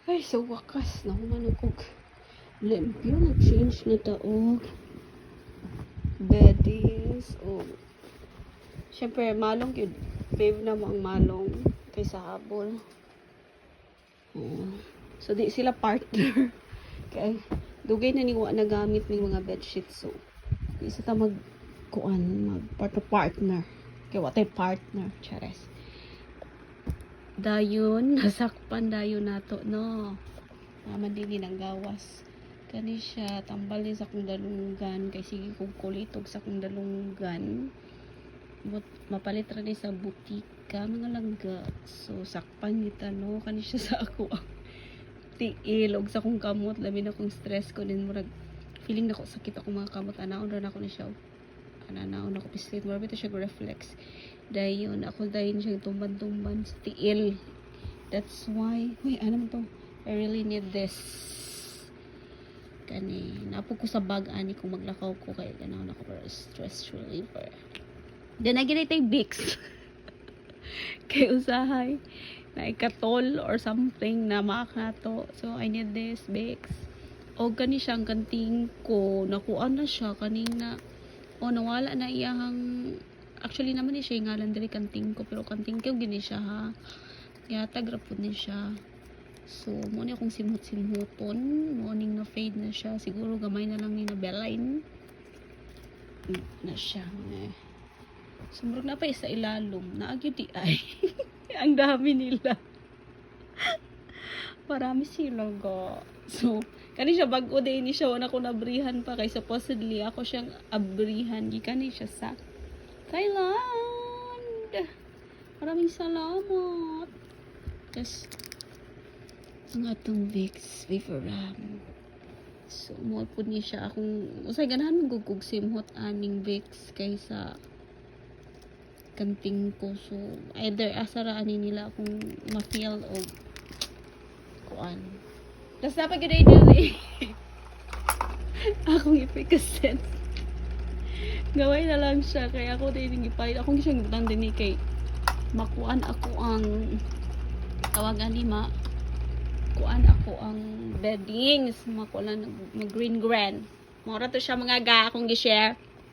Ay, sa wakas na humanong kog limpyo. Nag-change na taog beddings. O, syempre, malong yun. Fave na mo ang malong kaysa habol. So, di sila partner. Kaya, dugay na niwa na gamit ng mga bedsheets. So, isa ta partner. Kaya, watay partner. Chares. Dayon, nasakpan dayon nato, no? Naman din ng gawas. Kani siya, tambal din sa kong dalunggan. Kaya sige kong kulitog sa kong dalunggan. Mapalit rin sa butika, mga langga. So, sakpan kita, no? Kani siya sa ako. Tiil, og sa kong kamot. Labi na kong stress ko. Din murag, feeling na ko sakit ako mga kamot. Anaon rin ako na siya. Anaon ako pislit. Murag ito siya reflex. Dayon, ako dayon siyang tumban-tumban sa tiil. That's why, uy, ano to? I really need this. Kani, napog ko sa bag, ani kung maglakaw ko, kaya ganaw na ko para stress reliever. Then, naginay tayo Vicks. Kay usahay, na ikatol or something na maak na to. So, I need this Vicks. O, kani siyang kanting ko, nakuan na siya, kanina, o, nawala na iyang. Actually naman siya yung ngalan dali kanting ko, pero kanting ko gini siya ha. Yata grapod ni siya. So, muna akong simhot-simhoton. Morning na fade na siya. Siguro gamay na lang ni na Beline. Na siya. Sumurog na pa sa ilalom. Naagyo di ay. Ang dami nila. Marami sila ga. So, kani siya bago din ni siya. Wala ko nabrihan pa. Kaya supposedly ako siyang abrihan. Di kani siya sa Thailand. Maraming salamat. Just ang atong Vicks Vivaram. So, mo po ni siya akong usay ganahan mong gugug simhot aning Vicks kaysa kanting ko. So, either asara ani nila akong ma-feel o kuan. Tapos dapat gano'n dili. Akong ipikaset. Gaway na lang siya. Kaya ako din ipalit. Akong siyang ibutang din kay makuan ako ang tawagan ni kuan ako ang beddings. Makuan mag green grand. Mura to siya mga ga akong gi-share.